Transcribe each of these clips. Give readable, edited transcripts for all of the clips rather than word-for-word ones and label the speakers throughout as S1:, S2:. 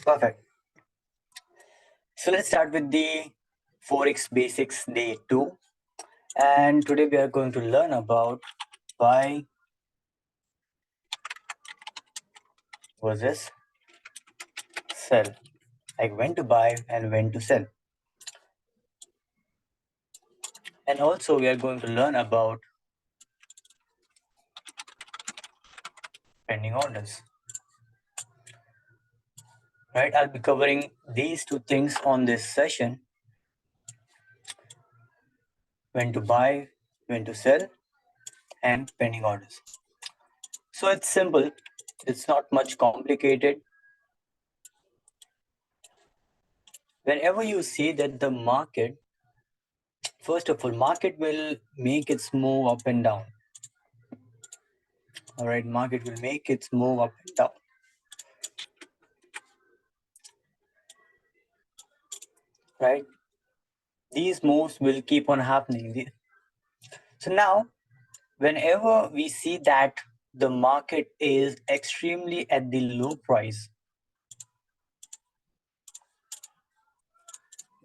S1: Perfect. So let's start with the Forex Basics Day 2. And today we are going to learn about buy versus sell. Like when to buy and when to sell. And also we are going to learn about pending orders. Right, I'll be covering these two things on this session. When to buy, when to sell, and pending orders. So it's simple. It's not much complicated. Whenever you see that the market, first of all, market will make its move up and down. All right, market will make its move up and down. Right? These moves will keep on happening. So now, whenever we see that the market is extremely at the low price,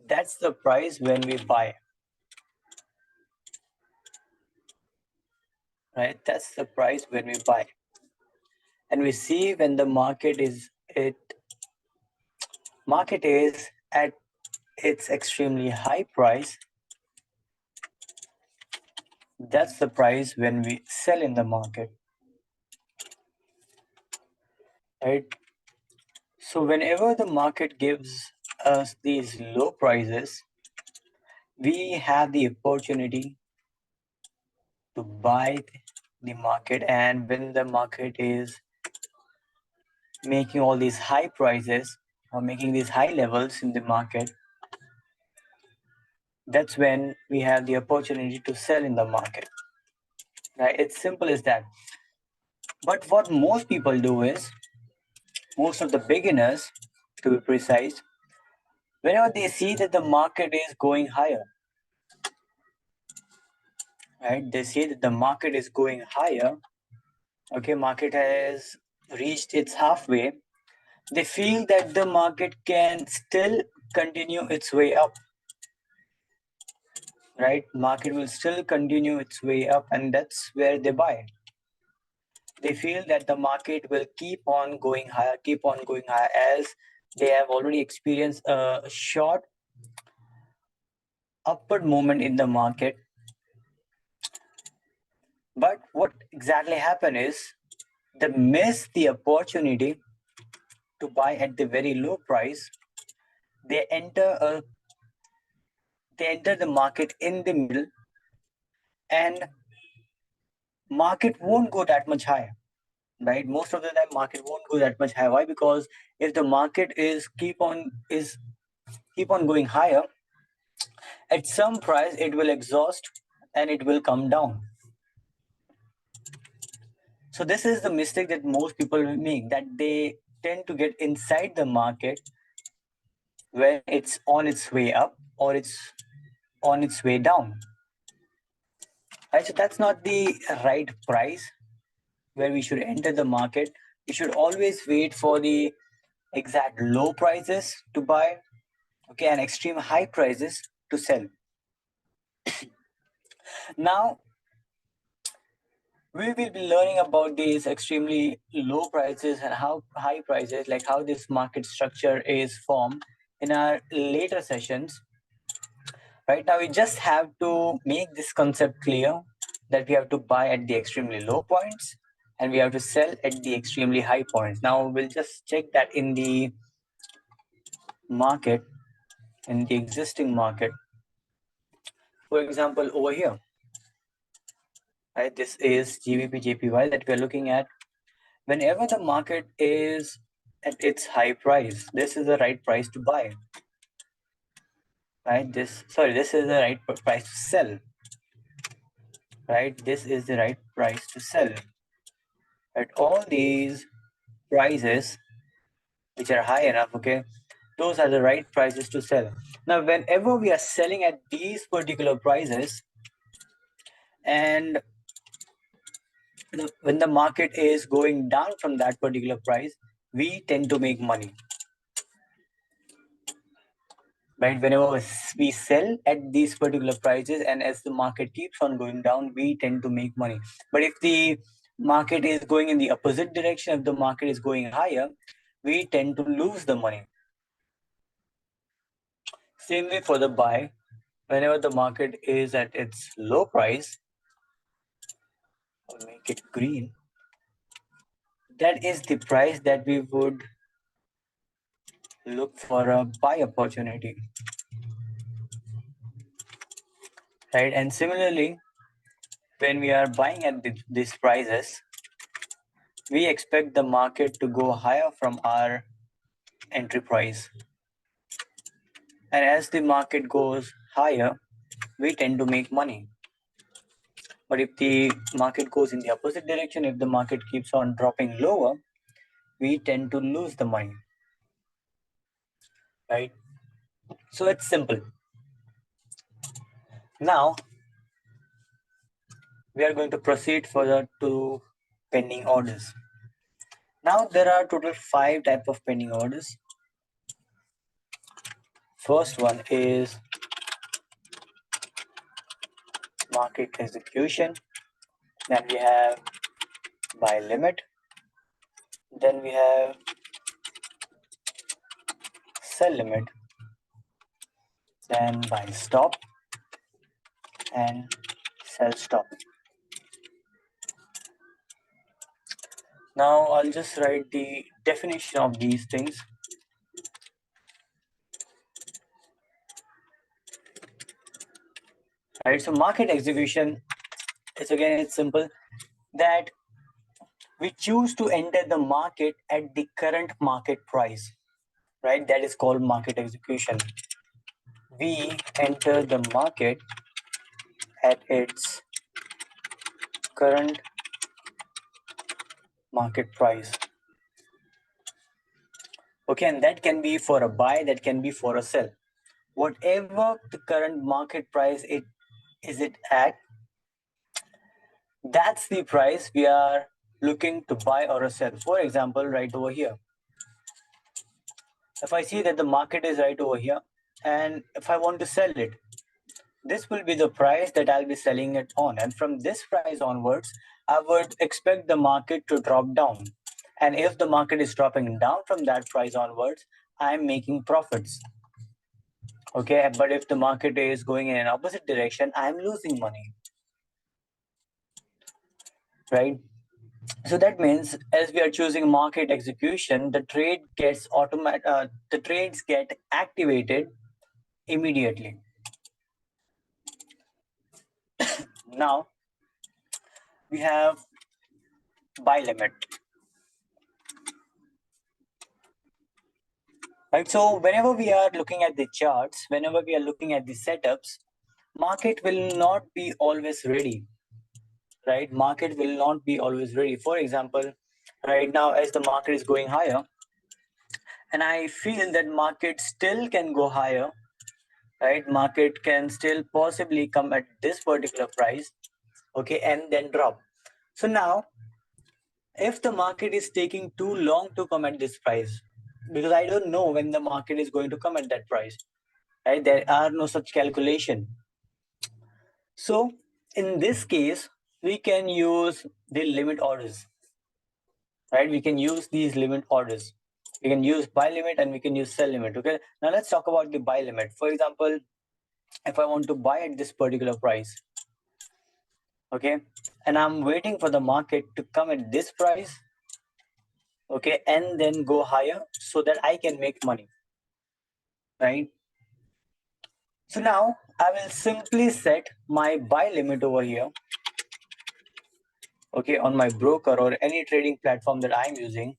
S1: that's the price when we buy. Right? That's the price when we buy. And we see when the market is at its extremely high price, that's the price when we sell in the market. Right? So whenever the market gives us these low prices, we have the opportunity to buy the market, and when the market is making all these high prices or making these high levels in the market, that's when we have the opportunity to sell in the market. Right? It's simple as that. But what most people do is, most of the beginners, to be precise, whenever they see that the market is going higher, right? They see that the market is going higher. Okay, market has reached its halfway. They feel that the market can still continue its way up. Right? Market will still continue its way up, and that's where they buy. They feel that the market will keep on going higher, as they have already experienced a short upward movement in the market. But what exactly happened is they miss the opportunity to buy at the very low price. They enter the market in the middle, and market won't go that much higher. Right? Most of the time market won't go that much higher. Why? Because if the market is keep on going higher, at some price it will exhaust and it will come down. So this is the mistake that most people make, that they tend to get inside the market when it's on its way up or it's on its way down. Right? So that's not the right price where we should enter the market. We should always wait for the exact low prices to buy, okay, and extreme high prices to sell. Now, we will be learning about these extremely low prices and how high prices, like how this market structure is formed in our later sessions. Right now, we just have to make this concept clear that we have to buy at the extremely low points and we have to sell at the extremely high points. Now, we'll just check that in the market, in the existing market. For example, over here, right, this is GBP JPY that we're looking at. Whenever the market is at its high price, this is the right price to buy. Right? This is the right price to sell. Right? This is the right price to sell. At all these prices which are high enough, okay, those are the right prices to sell. Now, whenever we are selling at these particular prices, and when the market is going down from that particular price, we tend to make money. right? Whenever we sell at these particular prices, and as the market keeps on going down, we tend to make money. But if the market is going in the opposite direction, if the market is going higher, we tend to lose the money. Same way for the buy, whenever the market is at its low price, I'll make it green. That is the price that we would look for a buy opportunity, right? And similarly, when we are buying at these prices, we expect the market to go higher from our entry price. And as the market goes higher, we tend to make money. But if the market goes in the opposite direction, if the market keeps on dropping lower, we tend to lose the money, right? So it's simple. Now, we are going to proceed further to pending orders. Now, there are total 5 types of pending orders. First one is market execution. Then we have buy limit. Then we have sell limit. Then buy stop and sell stop. Now I'll just write the definition of these things. Right, so market execution is, again, it's simple, that we choose to enter the market at the current market price, right? That is called market execution. We enter the market at its current market price. Okay, and that can be for a buy, that can be for a sell. Whatever the current market price is it at, that's the price we are looking to buy or sell. For example, right over here, if I see that the market is right over here, and if I want to sell it, this will be the price that I'll be selling it on. And from this price onwards, I would expect the market to drop down. And if the market is dropping down from that price onwards, I'm making profits. Okay, but if the market is going in an opposite direction, I'm losing money, right? So that means, as we are choosing market execution, the trades get activated immediately. Now we have buy limit, right? So whenever we are looking at the charts, whenever we are looking at the setups, market will not be always ready, right? Market will not be always ready. For example, right now, as the market is going higher, and I feel that market still can go higher, right? Market can still possibly come at this particular price, okay, and then drop. So now, if the market is taking too long to come at this price, because I don't know when the market is going to come at that price, right? There are no such calculation. So in this case, we can use the limit orders, right? We can use these limit orders. We can use buy limit and we can use sell limit. Okay. Now let's talk about the buy limit. For example, if I want to buy at this particular price, okay, and I'm waiting for the market to come at this price, okay, and then go higher so that I can make money, right? So now I will simply set my buy limit over here, okay, on my broker or any trading platform that I'm using.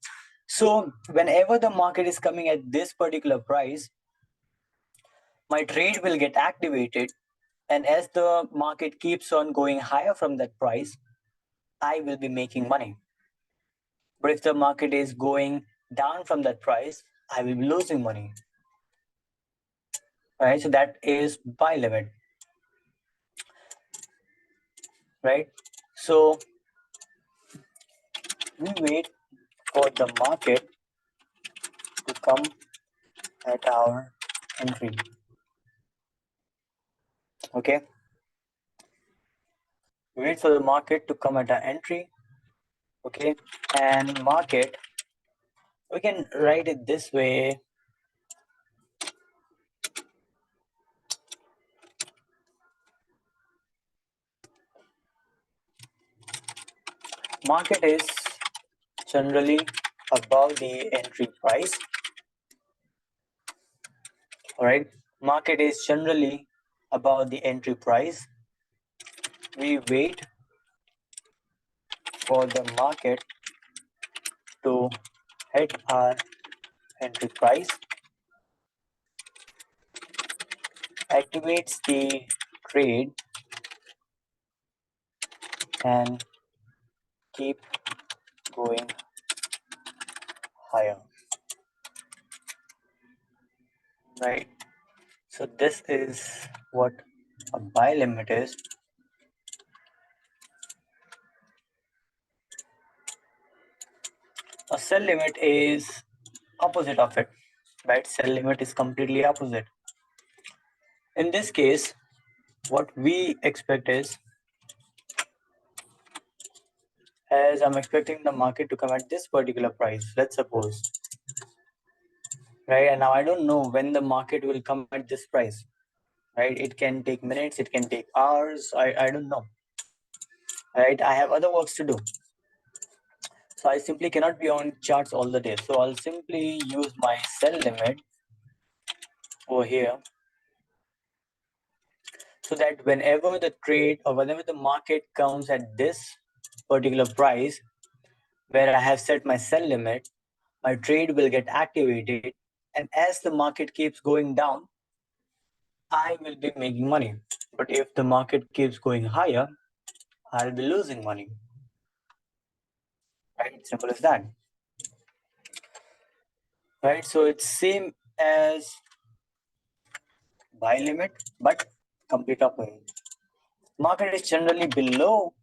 S1: So whenever the market is coming at this particular price, my trade will get activated. And as the market keeps on going higher from that price, I will be making money. But if the market is going down from that price, I will be losing money. Right? So that is buy limit. Right? So we wait for the market to come at our entry. Okay, wait for the market to come at our entry. Okay, and market, we can write it this way. Market is generally above the entry price. All right, market is generally above the entry price. We wait for the market to hit our entry price, activates the trade, and keep going higher. Right, so this is what a buy limit is. A sell limit is opposite of it, right? Sell limit is completely opposite. In this case, what we expect is, as I'm expecting the market to come at this particular price, let's suppose, right? And now I don't know when the market will come at this price, right? It can take minutes, it can take hours, I don't know, right? I have other works to do. So I simply cannot be on charts all the day. So I'll simply use my sell limit over here, so that whenever the trade or whenever the market comes at this particular price where I have set my sell limit, my trade will get activated. And as the market keeps going down, I will be making money. But if the market keeps going higher, I'll be losing money. Right? Simple as that. Right? So it's same as buy limit, but complete opposite. Market is generally below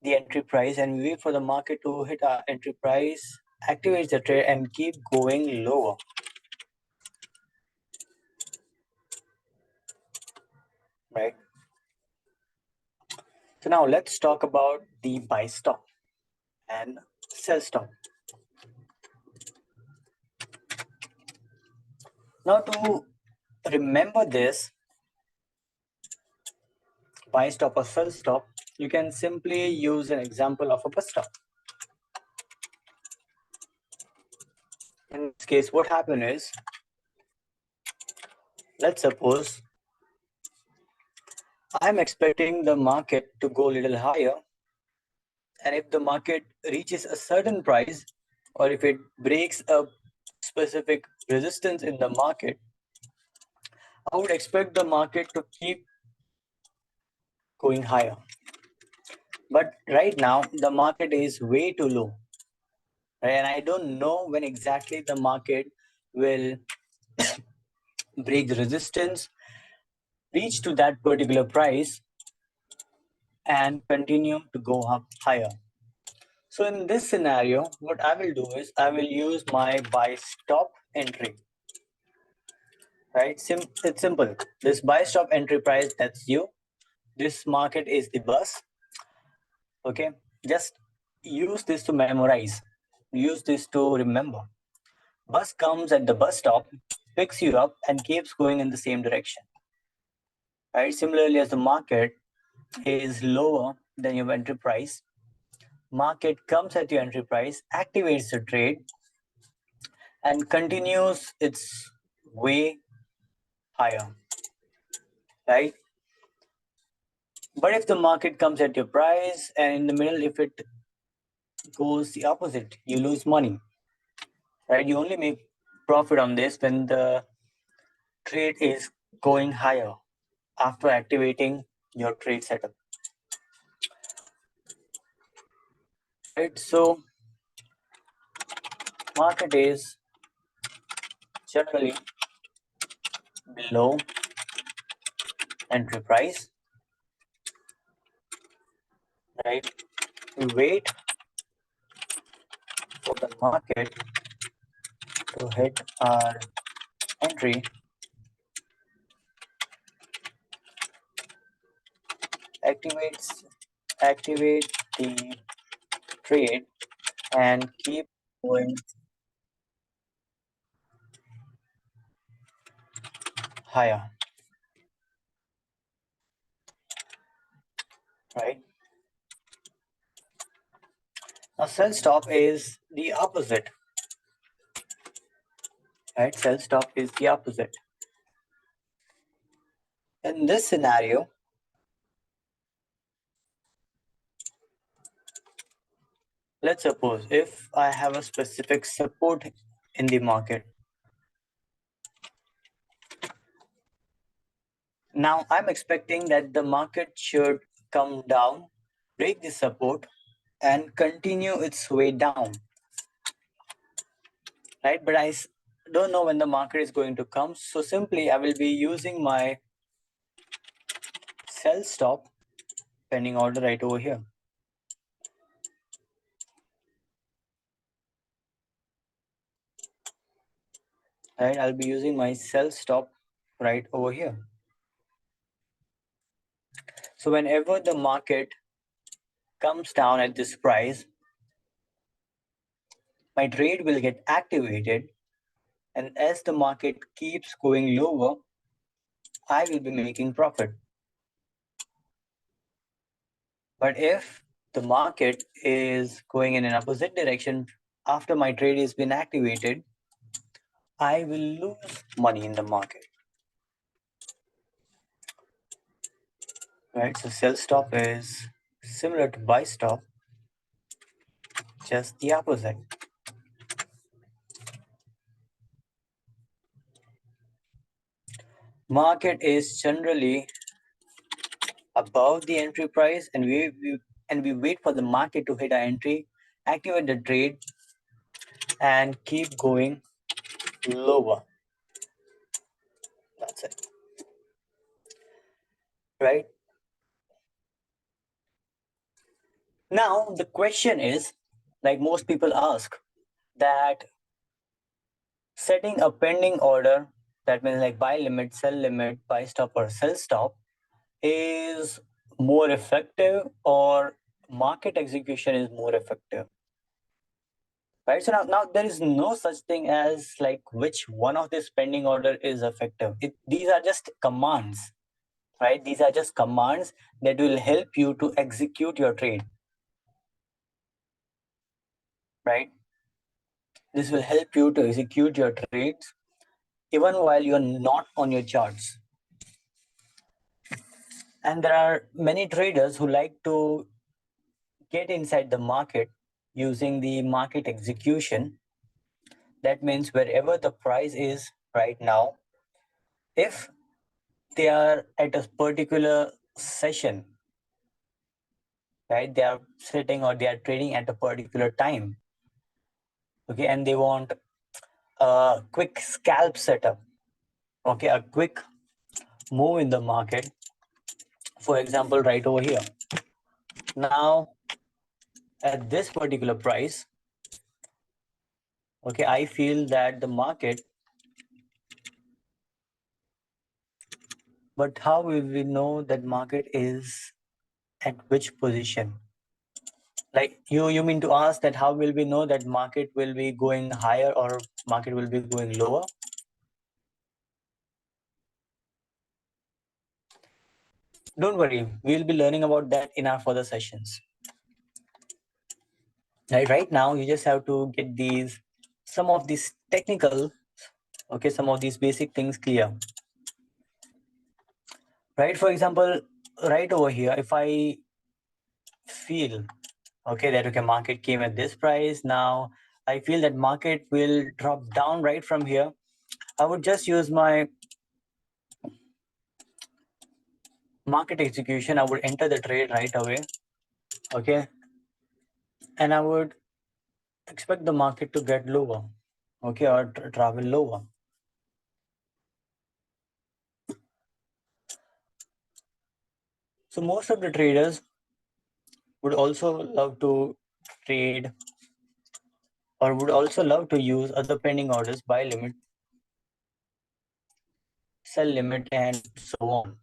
S1: the entry price, and we wait for the market to hit our entry price, activates the trade, and keep going lower. Right? So now let's talk about the buy stop and sell stop. Now to remember this buy stop or sell stop, you can simply use an example of a bus stop. In this case, what happened is, let's suppose I'm expecting the market to go a little higher, and if the market reaches a certain price, or if it breaks a specific resistance in the market, I would expect the market to keep going higher. But right now, the market is way too low. Right? And I don't know when exactly the market will break the resistance, reach to that particular price, and continue to go up higher. So in this scenario, what I will do is I will use my buy stop entry. Right? It's simple. This buy stop entry price, that's you. This market is the bus. Okay, just use this to memorize. Use this to remember. Bus comes at the bus stop, picks you up, and keeps going in the same direction. Right? Similarly, as the market is lower than your entry price, market comes at your entry price, activates the trade, and continues its way higher. Right? But if the market comes at your price and in the middle, if it goes the opposite, you lose money. Right? You only make profit on this when the trade is going higher after activating your trade setup. Right? So market is generally below entry price. Right? We wait for the market to hit our entry, activate the trade and keep going higher, right? Now sell stop is the opposite, right? Sell stop is the opposite. In this scenario, let's suppose if I have a specific support in the market. Now I'm expecting that the market should come down, break the support, and continue its way down, right? But don't know when the market is going to come. So simply I will be using my sell stop pending order right over here. Right, I'll be using my sell stop right over here. So whenever the market comes down at this price, my trade will get activated, and as the market keeps going lower, I will be making profit. But if the market is going in an opposite direction after my trade has been activated, I will lose money in the market. Right, so sell stop is similar to buy stop, just the opposite. Market is generally above the entry price, and we wait for the market to hit our entry, activate the trade, and keep going lower. That's it. Right? Now the question is, like most people ask, that setting a pending order, that means like buy limit, sell limit, buy stop or sell stop, is more effective or market execution is more effective? Right, so now there is no such thing as like which one of this pending order is effective. These are just commands, right? These are just commands that will help you to execute your trade, right? This will help you to execute your trades even while you're not on your charts. And there are many traders who like to get inside the market using the market execution. That means wherever the price is right now, if they are at a particular session, right, they are sitting or they are trading at a particular time, okay, and they want a quick scalp setup, okay, a quick move in the market, for example, right over here. Now, at this particular price, okay, I feel that the market, but how will we know that market is at which position? Like you mean to ask that how will we know that market will be going higher or market will be going lower? Don't worry, we'll be learning about that in our further sessions. Right now, you just have to get some of these technical, okay, some of these basic things clear. Right, for example, right over here, if I feel, okay, that okay, market came at this price, now I feel that market will drop down right from here, I would just use my market execution. I would enter the trade right away, okay, and I would expect the market to get lower, okay, or travel lower. So most of the traders would also love to trade or would also love to use other pending orders, buy limit, sell limit, and so on.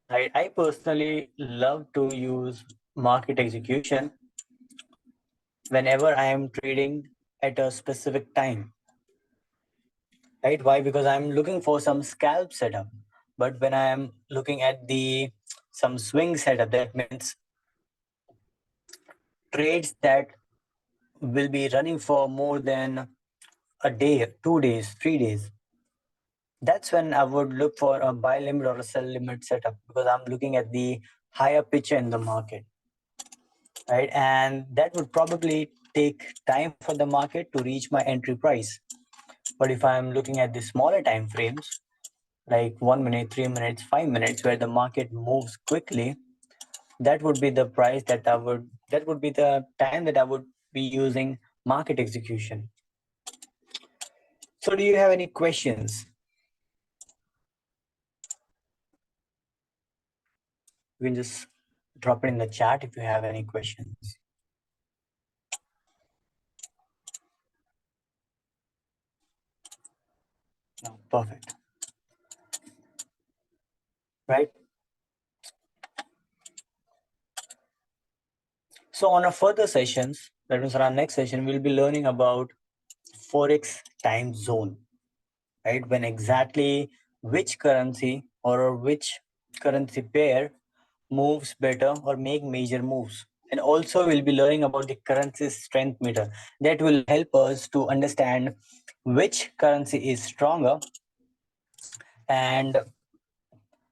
S1: I personally love to use market execution whenever I am trading at a specific time. Right? Why? Because I'm looking for some scalp setup. But when I am looking at the some swing setup, that means trades that will be running for more than a day, 2 days, 3 days. That's when I would look for a buy limit or a sell limit setup because I'm looking at the higher picture in the market, right? And that would probably take time for the market to reach my entry price. But if I'm looking at the smaller time frames, like 1 minute, 3 minutes, 5 minutes, where the market moves quickly, that would be the price that would be the time that I would be using market execution. So, do you have any questions? You can just drop it in the chat if you have any questions. No, perfect. Right. So, on our further sessions, that means on our next session, we'll be learning about Forex time zone, right? When exactly which currency or which currency pair moves better or make major moves. And also we'll be learning about the currency strength meter that will help us to understand which currency is stronger and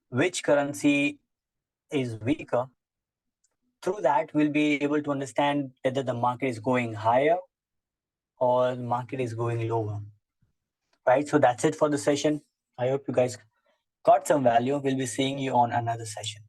S1: which currency is weaker. Through that, we'll be able to understand whether the market is going higher or the market is going lower. Right. So that's it for the session. I hope you guys got some value. We'll be seeing you on another session.